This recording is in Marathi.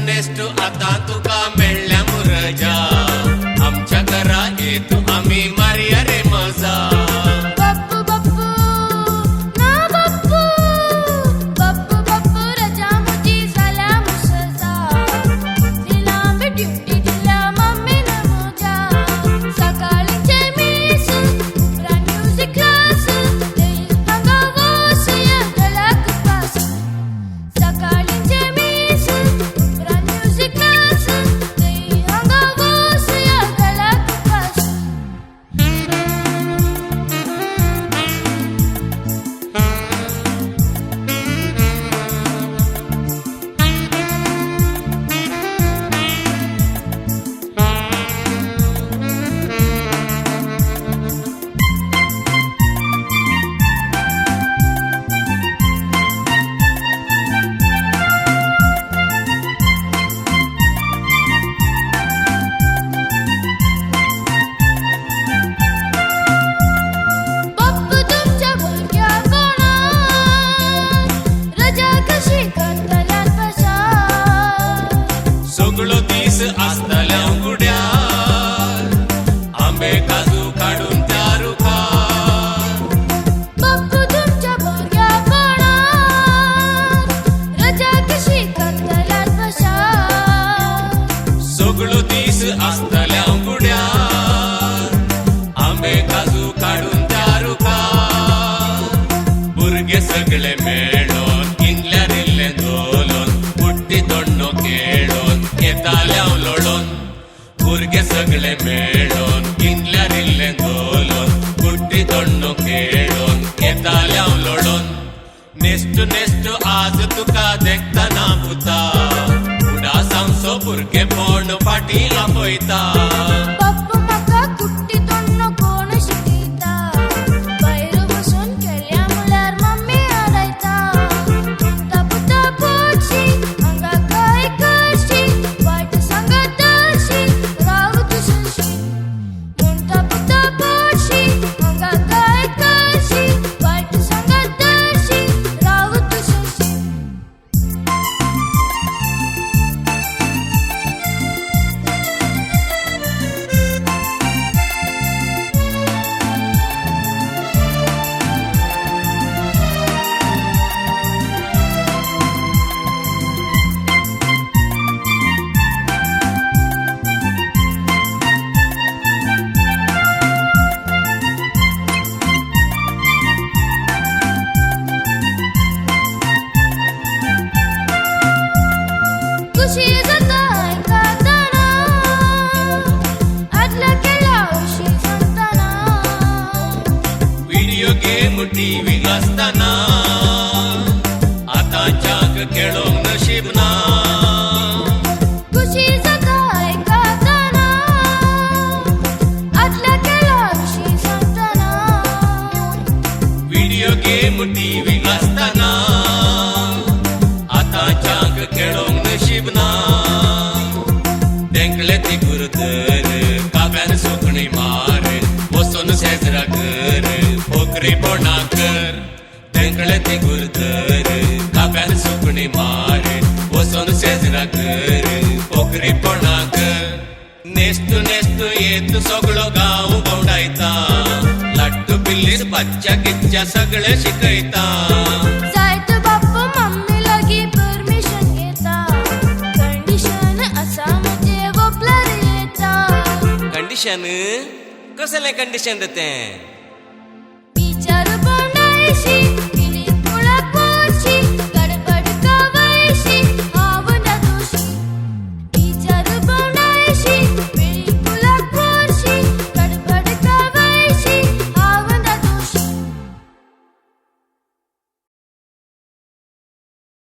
नेस्टू आता तुका मेळ्ळ्या मुरजा आमच्या घरा येतो आम्ही मारिया रे मजा बप्पू बप्पू ना बप्पू बप्पू बप्पू रजा मुजी झाल्या मुसजा तिला मी ड्युटी दिल्या मम्मीनं मुजा सकाळीचे मीस ब्रँड म्युझिक क्लास हांगा वोस या गलाक पास सकाळीचे मीस ब्रँड म्युझिक क्लास हांगा वोस या गलाक पास बप्पू तुमच्या भुरग्या कोणाक रजा कशी करतल्यात बशा सगळो दीस आसतल्या उगड्यार आंबे काजू काढून त्या रुखार बप्पू तुमच्या भुरग्या कोणाक रजा कशी करतल्यात बशा सगळो दीस आसतल्या उगड्यार आंबे काजू काढून त्या रुखार भुरगे सगळे मेळून किंगल्यार इल्ले दोलोन बुड्डी दोण्णो खेळून येताल्या लोळून भुरगे सगळे मेळून किंगल्यार इल्ले दोलोन बुड्डी दोण्णो खेळून येताल्या लोळून नेस्टू आज तुका देखतना भुता उडा सांगसो भुरगेपण फाटीं आपयता बप्पू म्हाका कुट्टी तोंड कोण शिकयता भायर बसून खेळया म्हळ्यार मम्मी आडायता पुता पोटशी हांगा काय करशी वायट सांगत दर्शी राव तुझशी म्हणटा पुता पोटशी हांगा काय करशी वायट सांगत दर्शी राव तुझशी खुशी जाता आयकताना आदल्या केला उशी सांगताना व्हिडिओ गेम टीव्ही आसतना आतांच्याक खेळोंक नशीब ना खुशी जाता आयकताना आदल्या केला उशी सांगताना व्हिडिओ गेम टीव्ही आसतना आतांच्याक खेळोंक नशीब ना तेंकले ती गुरतर काब्यान सुकणी मार वचून शेजरा कर पोकरीपणा कर तेंकले ती गुरतर काब्यान सुकणी मार वचून शेजरा कर पोकरीपणा कर नेस्टू येत सगळो गांव भोंवडायता लाट्टू पिल्लीस बच्चा किच्च्या सगळे शिकयता जायत बाप्पू मम्मी लागी परमिशन घेता कंडिशन असा म्हणजे गोपलार येता कंडिशन कसले कंडिशन देते विचार पडायशी